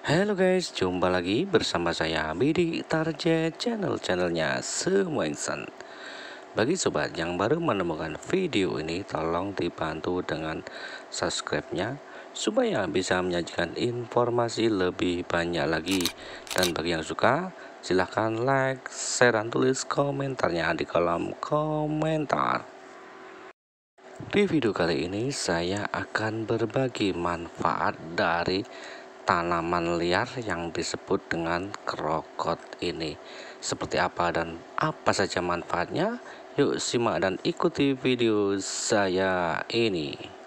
Halo guys, jumpa lagi bersama saya Bidi Tarjet channelnya Semua Insan. Bagi sobat yang baru menemukan video ini, tolong dibantu dengan subscribe-nya supaya bisa menyajikan informasi lebih banyak lagi. Dan bagi yang suka, silahkan like, share, dan tulis komentarnya di kolom komentar. Di video kali ini saya akan berbagi manfaat dari tanaman liar yang disebut dengan krokot ini. Seperti apa dan apa saja manfaatnya? Yuk simak dan ikuti video saya ini.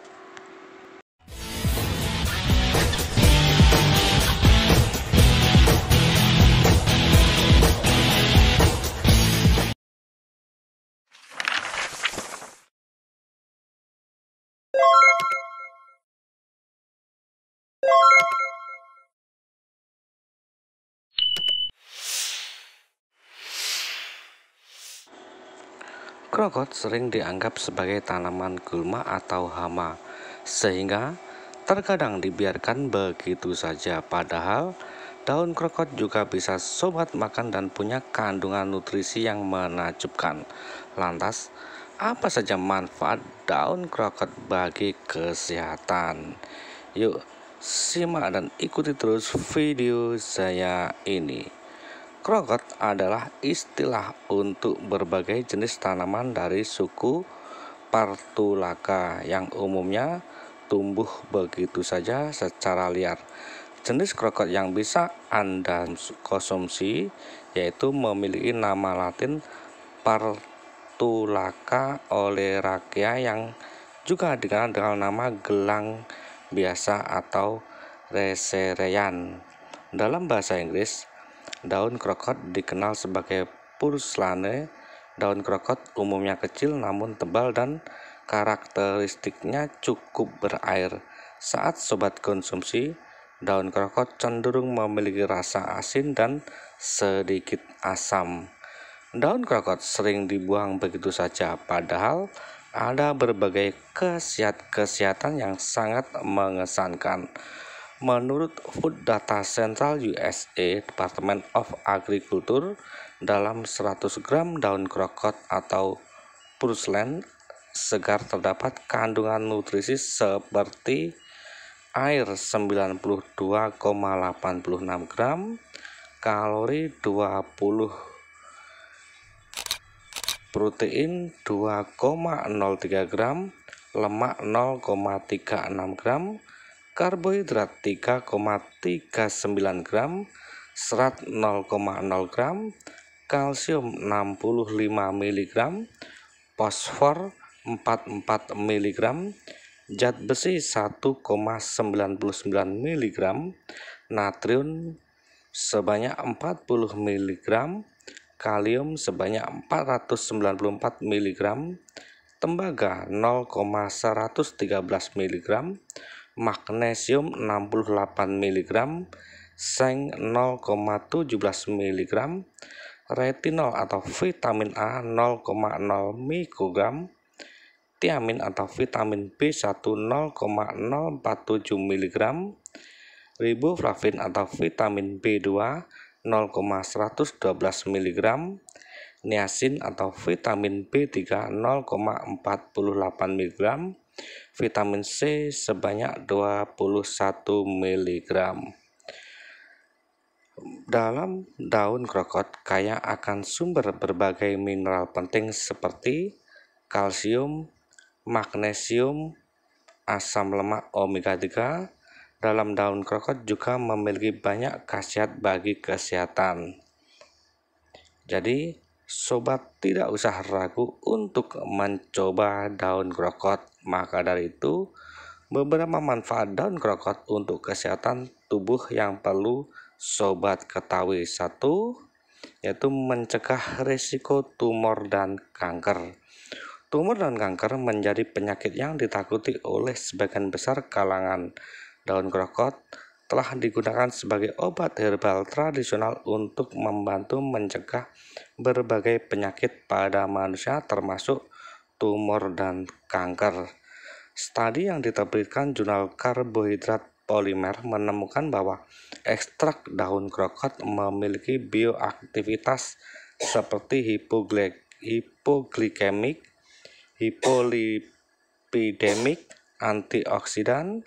Krokot sering dianggap sebagai tanaman gulma atau hama, sehingga terkadang dibiarkan begitu saja. Padahal daun krokot juga bisa sobat makan dan punya kandungan nutrisi yang menakjubkan. Lantas, apa saja manfaat daun krokot bagi kesehatan? Yuk, simak dan ikuti terus video saya ini. Krokot adalah istilah untuk berbagai jenis tanaman dari suku Portulaca yang umumnya tumbuh begitu saja secara liar. Jenis krokot yang bisa Anda konsumsi yaitu memiliki nama latin Portulaca oleracea yang juga dikenal dengan nama gelang biasa atau reserean. Dalam bahasa Inggris, daun krokot dikenal sebagai purslane. Daun krokot umumnya kecil namun tebal dan karakteristiknya cukup berair. Saat sobat konsumsi, daun krokot cenderung memiliki rasa asin dan sedikit asam. Daun krokot sering dibuang begitu saja, padahal ada berbagai khasiat-kesehatan yang sangat mengesankan. Menurut Food Data Central USA Department of Agriculture, dalam 100 gram daun krokot atau purslane segar terdapat kandungan nutrisi seperti air 92,86 gram, kalori 20, protein 2,03 gram, lemak 0,36 gram, karbohidrat 3,39 gram, serat 0,0 gram, kalsium 65 mg, fosfor 44 mg, zat besi 1,99 mg, natrium sebanyak 40 mg, kalium sebanyak 494 mg, tembaga 0,113 mg, magnesium 68 mg, seng 0,17 mg, retinol atau vitamin A 0,0 mikrogram, tiamin atau vitamin B1 0,047 mg, riboflavin atau vitamin B2 0,112 mg, niacin atau vitamin B3 0,48 mg, vitamin C sebanyak 21 mg. Dalam daun krokot kaya akan sumber berbagai mineral penting seperti kalsium, magnesium, asam lemak omega 3. Dalam daun krokot juga memiliki banyak khasiat bagi kesehatan. Jadi, sobat tidak usah ragu untuk mencoba daun krokot. Maka dari itu, beberapa manfaat daun krokot untuk kesehatan tubuh yang perlu sobat ketahui. 1, yaitu mencegah risiko tumor dan kanker. Tumor dan kanker menjadi penyakit yang ditakuti oleh sebagian besar kalangan. Daun krokot telah digunakan sebagai obat herbal tradisional untuk membantu mencegah berbagai penyakit pada manusia termasuk tumor dan kanker. Studi yang diterbitkan jurnal Carbohydrate polimer menemukan bahwa ekstrak daun krokot memiliki bioaktivitas seperti hipoglikemik, hipolipidemik, antioksidan,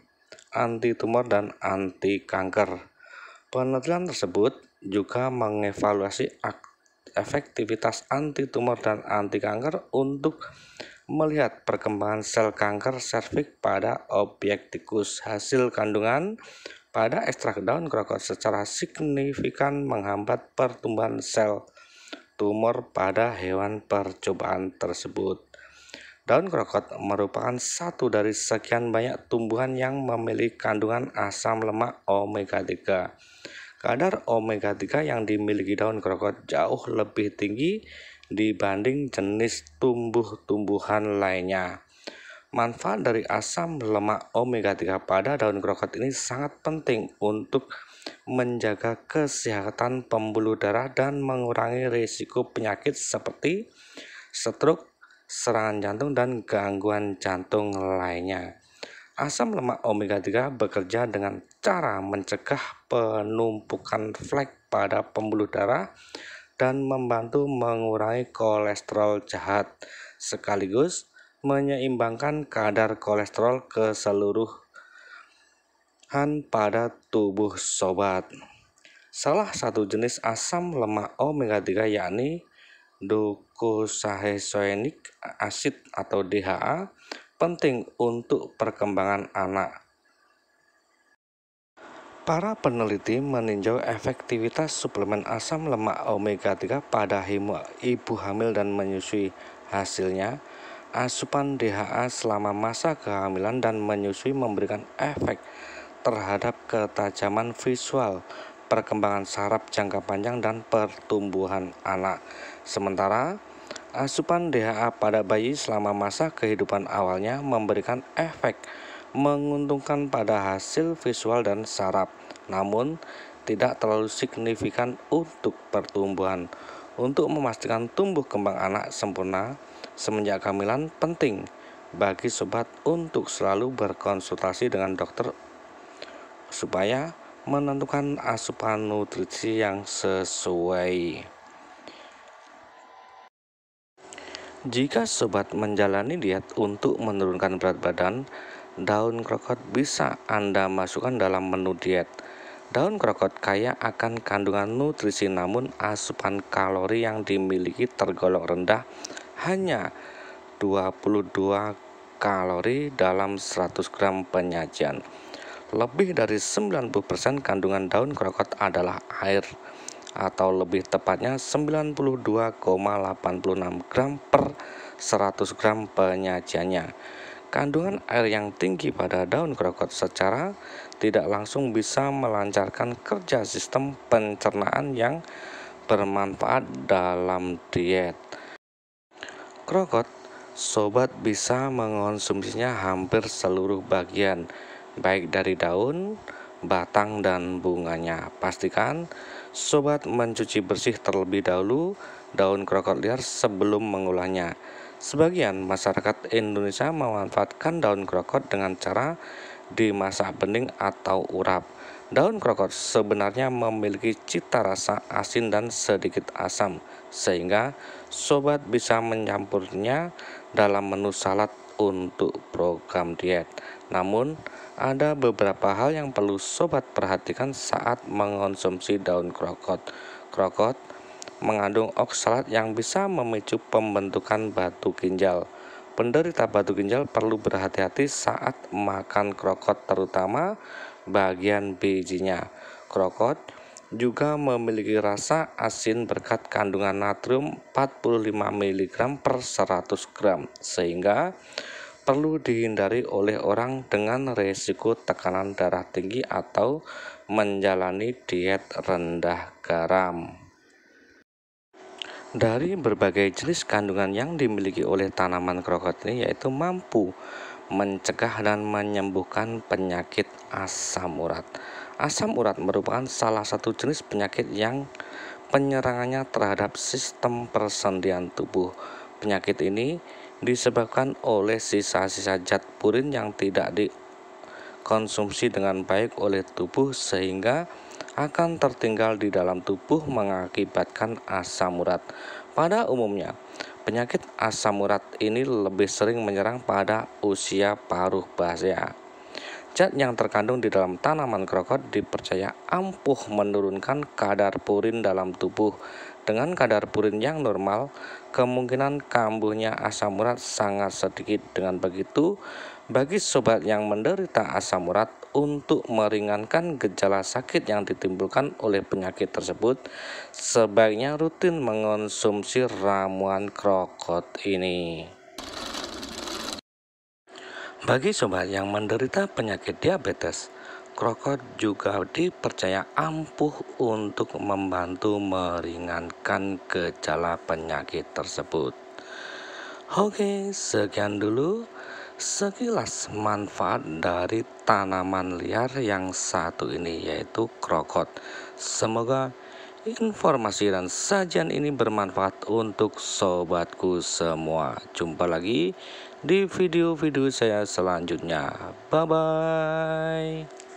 anti tumor, dan anti kanker. Penelitian tersebut juga mengevaluasi efektivitas anti tumor dan anti kanker untuk melihat perkembangan sel kanker serviks pada objek tikus. Hasil kandungan pada ekstrak daun krokot secara signifikan menghambat pertumbuhan sel tumor pada hewan percobaan tersebut. Daun krokot merupakan satu dari sekian banyak tumbuhan yang memiliki kandungan asam lemak omega 3. Kadar omega 3 yang dimiliki daun krokot jauh lebih tinggi dibanding jenis tumbuh-tumbuhan lainnya. Manfaat dari asam lemak omega 3 pada daun krokot ini sangat penting untuk menjaga kesehatan pembuluh darah dan mengurangi risiko penyakit seperti stroke, serangan jantung, dan gangguan jantung lainnya. Asam lemak omega 3 bekerja dengan cara mencegah penumpukan flek pada pembuluh darah dan membantu mengurangi kolesterol jahat, sekaligus menyeimbangkan kadar kolesterol keseluruhan pada tubuh sobat. Salah satu jenis asam lemak omega 3 yakni docosahexaenoic acid atau DHA penting untuk perkembangan anak. Para peneliti meninjau efektivitas suplemen asam lemak omega 3 pada ibu hamil dan menyusui. Hasilnya, asupan DHA selama masa kehamilan dan menyusui memberikan efek terhadap ketajaman visual, perkembangan saraf jangka panjang, dan pertumbuhan anak. Sementara asupan DHA pada bayi selama masa kehidupan awalnya memberikan efek menguntungkan pada hasil visual dan saraf, namun tidak terlalu signifikan untuk pertumbuhan. Untuk memastikan tumbuh kembang anak sempurna semenjak kehamilan, penting bagi sobat untuk selalu berkonsultasi dengan dokter supaya menentukan asupan nutrisi yang sesuai. Jika sobat menjalani diet untuk menurunkan berat badan, daun krokot bisa Anda masukkan dalam menu diet. Daun krokot kaya akan kandungan nutrisi, namun asupan kalori yang dimiliki tergolong rendah, hanya 22 kalori dalam 100 gram penyajian. Lebih dari 90% kandungan daun krokot adalah air, atau lebih tepatnya 92,86 gram per 100 gram penyajiannya. Kandungan air yang tinggi pada daun krokot secara tidak langsung bisa melancarkan kerja sistem pencernaan yang bermanfaat dalam diet. Krokot, sobat bisa mengonsumsinya hampir seluruh bagian, baik dari daun, batang, dan bunganya. Pastikan sobat mencuci bersih terlebih dahulu daun krokot liar sebelum mengolahnya. Sebagian masyarakat Indonesia memanfaatkan daun krokot dengan cara dimasak bening atau urap. Daun krokot sebenarnya memiliki cita rasa asin dan sedikit asam, sehingga sobat bisa mencampurnya dalam menu salad untuk program diet. Namun, ada beberapa hal yang perlu sobat perhatikan saat mengonsumsi daun krokot. Krokot mengandung oksalat yang bisa memicu pembentukan batu ginjal. Penderita batu ginjal perlu berhati-hati saat makan krokot, terutama bagian bijinya. Krokot juga memiliki rasa asin berkat kandungan natrium 45 mg per 100 gram, sehingga perlu dihindari oleh orang dengan risiko tekanan darah tinggi atau menjalani diet rendah garam. Dari berbagai jenis kandungan yang dimiliki oleh tanaman krokot ini, yaitu mampu mencegah dan menyembuhkan penyakit asam urat. Asam urat merupakan salah satu jenis penyakit yang penyerangannya terhadap sistem persendian tubuh. Penyakit ini disebabkan oleh sisa-sisa zat purin yang tidak konsumsi dengan baik oleh tubuh sehingga akan tertinggal di dalam tubuh mengakibatkan asam urat. Pada umumnya, penyakit asam urat ini lebih sering menyerang pada usia paruh baya. Zat yang terkandung di dalam tanaman krokot dipercaya ampuh menurunkan kadar purin dalam tubuh. Dengan kadar purin yang normal, kemungkinan kambuhnya asam urat sangat sedikit. Dengan begitu, bagi sobat yang menderita asam urat, untuk meringankan gejala sakit yang ditimbulkan oleh penyakit tersebut, sebaiknya rutin mengonsumsi ramuan krokot ini. Bagi sobat yang menderita penyakit diabetes, krokot juga dipercaya ampuh untuk membantu meringankan gejala penyakit tersebut. Oke, sekian dulu sekilas manfaat dari tanaman liar yang satu ini, yaitu krokot. Semoga informasi dan sajian ini bermanfaat untuk sobatku semua. Jumpa lagi di video-video saya selanjutnya. Bye-bye.